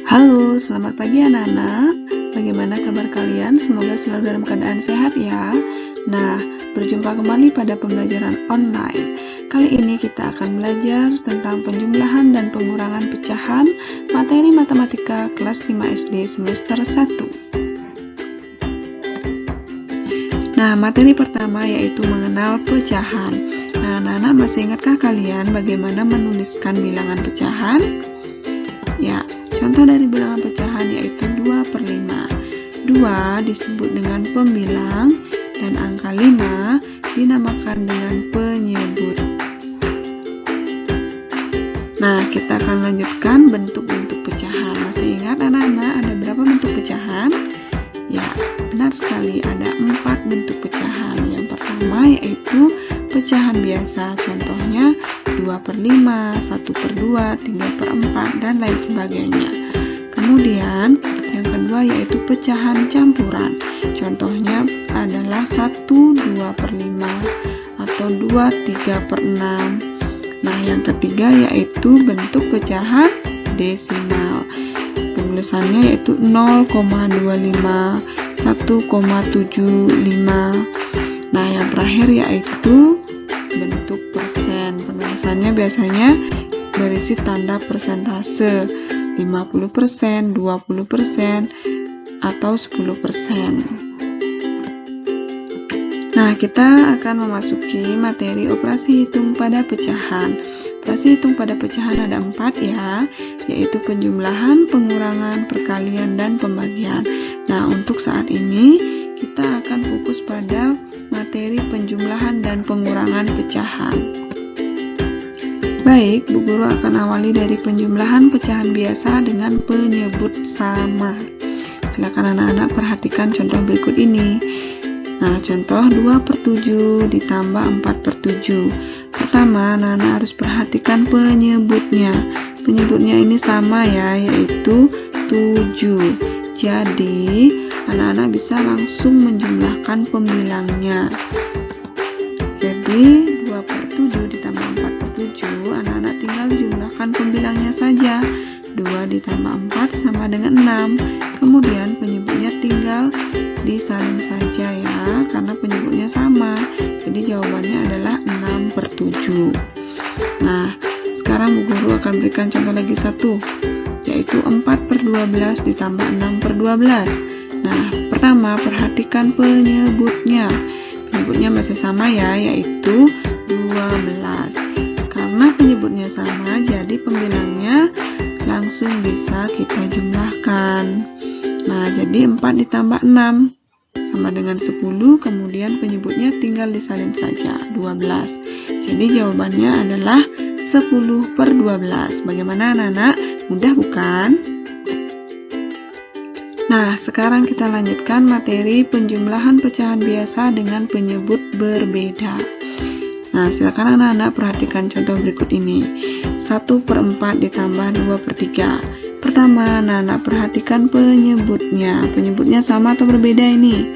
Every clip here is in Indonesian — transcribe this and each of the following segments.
Halo, selamat pagi anak-anak. Bagaimana kabar kalian? Semoga selalu dalam keadaan sehat ya. Nah, berjumpa kembali pada pembelajaran online. Kali ini kita akan belajar tentang penjumlahan dan pengurangan pecahan materi matematika kelas 5 SD semester 1. Nah, materi pertama yaitu mengenal pecahan. Nah, anak-anak masih ingatkah kalian bagaimana menuliskan bilangan pecahan? Ya, contoh dari bilangan pecahan yaitu 2/5. 2 disebut dengan pembilang dan angka 5 dinamakan dengan penyebut. Nah, kita akan lanjutkan bentuk-bentuk pecahan. Masih ingat anak-anak ada berapa bentuk pecahan? Ya, benar sekali, ada 4 bentuk pecahan. Yang pertama yaitu pecahan biasa, contohnya 2/5, 1/2, 3/4, dan lain sebagainya. Kemudian, yang kedua yaitu pecahan campuran. Contohnya adalah 1/2/5 atau 2/3/6. Nah, yang ketiga yaitu bentuk pecahan desimal. Penulisannya yaitu 0,25, 1,75. Nah, yang terakhir yaitu bentuk persen. Penulisannya biasanya berisi tanda persentase 50%, 20%, atau 10%. Nah, kita akan memasuki materi operasi hitung pada pecahan. Operasi hitung pada pecahan ada 4 ya, yaitu penjumlahan, pengurangan, perkalian, dan pembagian. Nah, untuk saat ini kita akan fokus pada materi penjumlahan dan pengurangan pecahan. Baik, Bu Guru akan awali dari penjumlahan pecahan biasa dengan penyebut sama. Silakan anak-anak perhatikan contoh berikut ini. Nah, contoh 2/7 ditambah 4/7. Pertama, anak-anak harus perhatikan penyebutnya. Penyebutnya ini sama ya, yaitu 7. Jadi, anak-anak bisa langsung menjumlahkan pembilangnya. Jadi, 2/7 ditambah 4/7, anak-anak tinggal jumlahkan pembilangnya saja. 2 ditambah 4 sama dengan 6. Kemudian penyebutnya tinggal disalin saja ya, karena penyebutnya sama. Jadi jawabannya adalah 6/7. Nah, sekarang Bu Guru akan berikan contoh lagi satu, yaitu 4/12 ditambah 6/12. Nah, pertama perhatikan penyebutnya. Penyebutnya masih sama ya, yaitu 12. Karena penyebutnya sama, jadi pembilangnya langsung bisa kita jumlahkan. Nah, jadi 4 ditambah 6 sama dengan 10, kemudian penyebutnya tinggal disalin saja, 12. Jadi jawabannya adalah 10/12. Bagaimana anak-anak? Mudah bukan? Nah, sekarang kita lanjutkan materi penjumlahan pecahan biasa dengan penyebut berbeda. Nah, silakan anak-anak perhatikan contoh berikut ini. 1/4 ditambah 2/3. Pertama, anak-anak perhatikan penyebutnya. Penyebutnya sama atau berbeda ini?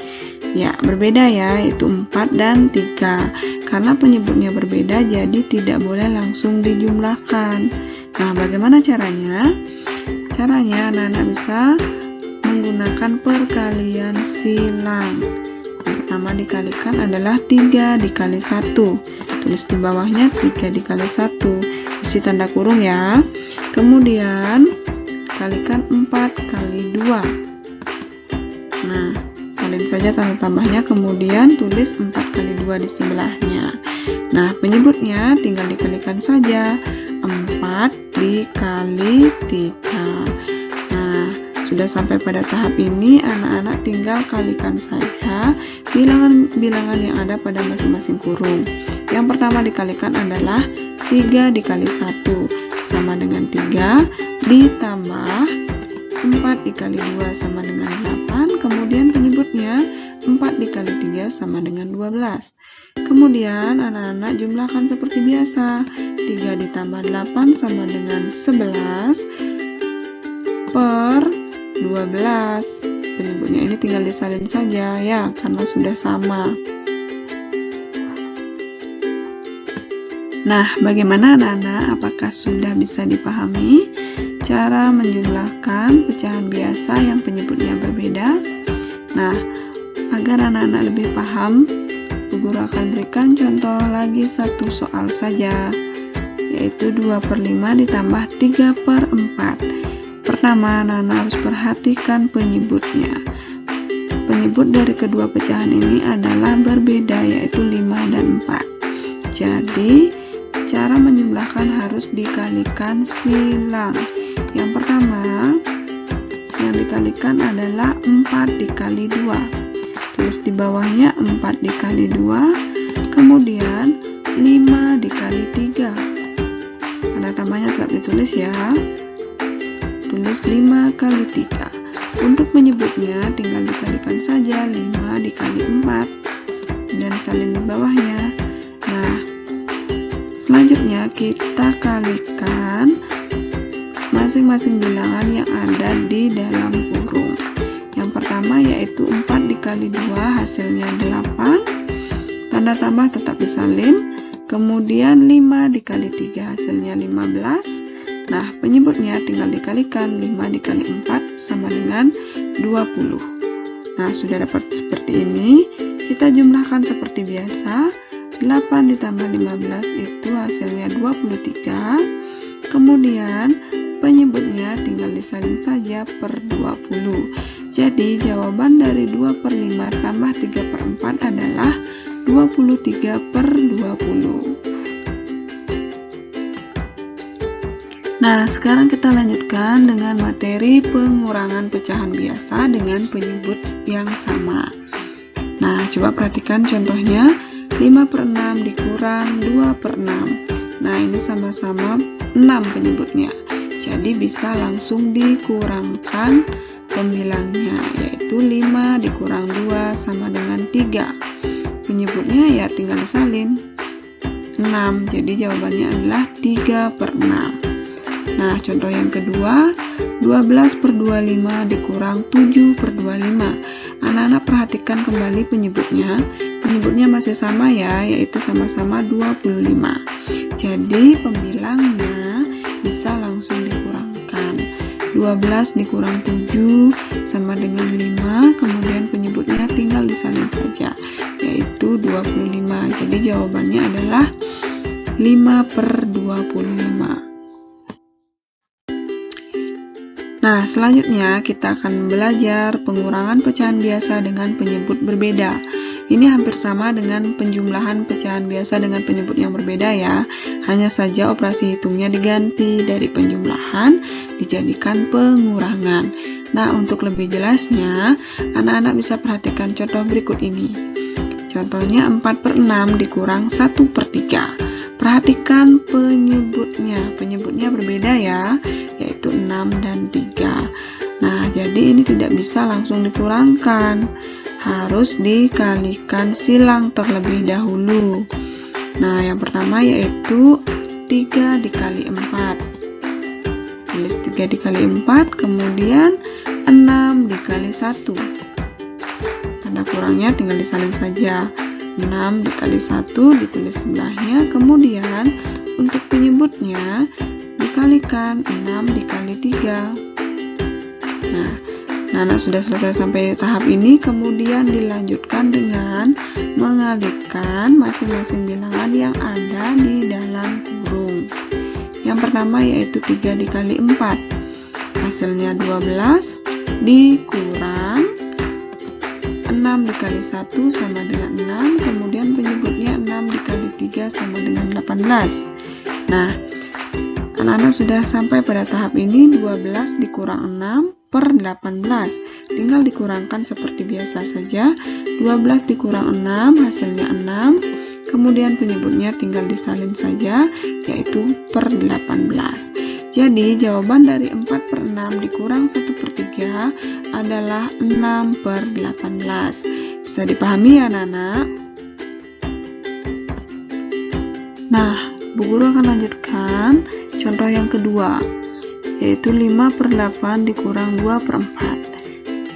Ya, berbeda ya, yaitu 4 dan 3. Karena penyebutnya berbeda, jadi tidak boleh langsung dijumlahkan. Nah, bagaimana caranya? Caranya anak-anak bisa menggunakan perkalian silang. Yang pertama dikalikan adalah 3 dikali 1. Tulis di bawahnya 3 dikali 1. Isi tanda kurung ya. Kemudian kalikan 4 kali 2. Nah, salin saja tanda tambahnya, kemudian tulis 4 kali 2 di sebelahnya. Nah, penyebutnya tinggal dikalikan saja. 4 dikali 3. Nah, sudah sampai pada tahap ini, anak-anak tinggal kalikan saja bilangan-bilangan yang ada pada masing-masing kurung. Yang pertama dikalikan adalah 3 dikali 1 sama dengan 3, ditambah 4 dikali 2 sama dengan 8, kemudian penyebutnya 4 dikali 3 sama dengan 12. Kemudian anak-anak jumlahkan seperti biasa. 3 ditambah 8 sama dengan 11 per 12. Penyebutnya ini tinggal disalin saja ya, karena sudah sama. Nah, bagaimana anak-anak? Apakah sudah bisa dipahami? cara menjumlahkan pecahan biasa yang penyebutnya berbeda. Nah, agar anak-anak lebih paham, Bu Guru akan berikan contoh lagi satu soal saja, yaitu 2/5 ditambah 3/4. Pertama, anak-anak harus perhatikan penyebutnya. Penyebut dari kedua pecahan ini adalah berbeda, yaitu 5 dan 4. Jadi, cara menjumlahkan harus dikalikan silang. Yang pertama, yang dikalikan adalah 4 dikali 2. Tulis di bawahnya 4 dikali 2, kemudian 5 dikali 3. Tanda tambahnya tetap ditulis ya. Tulis 5 kali 3. Untuk menyebutnya tinggal dikalikan saja 5 dikali 4 dan salin di bawahnya. Nah, selanjutnya kita kalikan masing-masing bilangan yang ada di dalam kurung. Yang pertama yaitu 4 dikali 2 hasilnya 8. Tanda tambah tetap disalin. Kemudian 5 dikali 3 hasilnya 15. Nah, penyebutnya tinggal dikalikan 5 dikali 4 sama dengan 20. Nah, sudah dapat seperti ini. Kita jumlahkan seperti biasa. 8 ditambah 15 itu hasilnya 23. Kemudian penyebutnya tinggal disalin saja per 20. Jadi jawaban dari 2/5 tambah 3/4 adalah 23/20. Nah, sekarang kita lanjutkan dengan materi pengurangan pecahan biasa dengan penyebut yang sama. Nah, coba perhatikan contohnya. 5/6 dikurang 2/6. Nah, ini sama-sama 6 penyebutnya. Jadi bisa langsung dikurangkan pembilangnya, yaitu 5 dikurang 2 sama dengan 3. Penyebutnya ya tinggal disalin 6. Jadi jawabannya adalah 3/6. Nah, contoh yang kedua, 12/25 dikurang 7/25. Anak-anak perhatikan kembali penyebutnya. Penyebutnya masih sama ya, yaitu sama-sama 25. Jadi pembilangnya bisa langsung dikurangkan. 12 dikurang 7 sama dengan 5, kemudian penyebutnya tinggal disalin saja, yaitu 25. Jadi jawabannya adalah 5/25. Nah, selanjutnya kita akan belajar pengurangan pecahan biasa dengan penyebut berbeda. Ini hampir sama dengan penjumlahan pecahan biasa dengan penyebut yang berbeda ya. Hanya saja operasi hitungnya diganti dari penjumlahan dijadikan pengurangan. Nah, untuk lebih jelasnya, anak-anak bisa perhatikan contoh berikut ini. Contohnya 4/6 dikurang 1/3. Perhatikan penyebutnya. Penyebutnya berbeda ya, yaitu 6 dan 3. Nah, jadi ini tidak bisa langsung dikurangkan. Harus dikalikan silang terlebih dahulu. Nah, yang pertama yaitu 3 dikali 4. Tulis 3 dikali 4, kemudian 6 dikali 1. Tanda kurangnya tinggal disalin saja. 6 dikali 1 ditulis sebelahnya, kemudian untuk penyebutnya dikalikan 6 dikali 3. Nah, anak sudah selesai sampai tahap ini, kemudian dilanjutkan dengan mengalihkan masing-masing bilangan yang ada di dalam kurung. Yang pertama yaitu 3 dikali 4. Hasilnya 12 dikurang 6 dikali 1 sama dengan 6, kemudian penyebutnya 6 dikali 3 sama dengan 18. Nah, anak-anak sudah sampai pada tahap ini. 12 dikurang 6/18. Tinggal dikurangkan seperti biasa saja. 12 dikurang 6 hasilnya 6. Kemudian penyebutnya tinggal disalin saja, yaitu per 18. Jadi jawaban dari 4/6 dikurang 1/3 adalah 6/18. Bisa dipahami ya anak-anak? Nah, Bu Guru akan lanjutkan contoh yang kedua, yaitu 5/8 dikurang 2/4.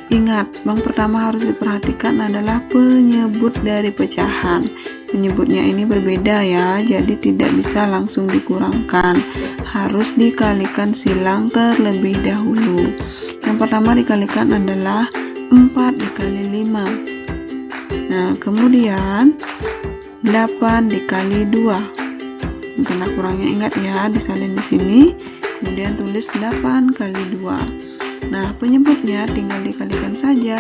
Ingat, yang pertama harus diperhatikan adalah penyebut dari pecahan. penyebutnya ini berbeda ya, jadi tidak bisa langsung dikurangkan, harus dikalikan silang terlebih dahulu. Yang pertama dikalikan adalah 4 dikali 5. Nah, kemudian 8 dikali 2. Tanda kurangnya ingat ya, disalin di sini. Kemudian tulis 8 kali 2. Nah, penyebutnya tinggal dikalikan saja,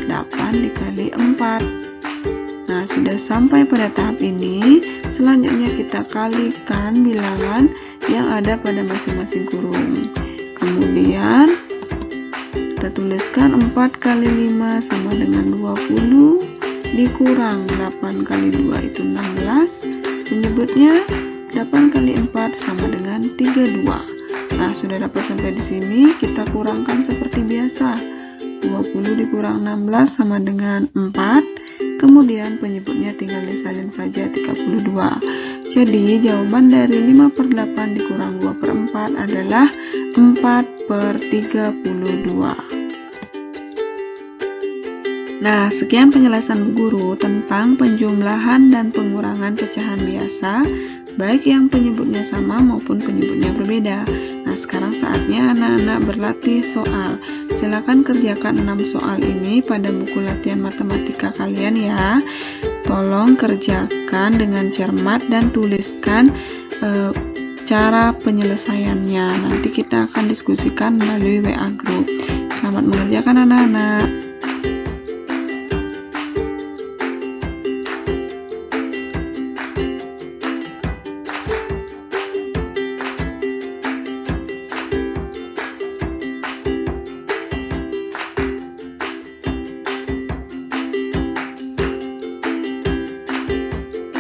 8 dikali 4. Nah, sudah sampai pada tahap ini, selanjutnya kita kalikan bilangan yang ada pada masing-masing kurung. Kemudian, kita tuliskan 4 kali 5 sama dengan 20, dikurang 8 kali 2 itu 16. Penyebutnya 8 kali 4 sama dengan 32. Nah, sudah dapat sampai di sini, kita kurangkan seperti biasa. 20 dikurang 16 sama dengan 4. Kemudian penyebutnya tinggal disalin saja 32. Jadi jawaban dari 5/8 dikurang 2/4 adalah 4/32. Nah, sekian penjelasan Bu Guru tentang penjumlahan dan pengurangan pecahan biasa, baik yang penyebutnya sama maupun penyebutnya berbeda. Nah, sekarang saatnya anak-anak berlatih soal. Silakan kerjakan 6 soal ini pada buku latihan matematika kalian ya. Tolong kerjakan dengan cermat dan tuliskan cara penyelesaiannya. Nanti kita akan diskusikan melalui WA Group. Selamat mengerjakan anak-anak.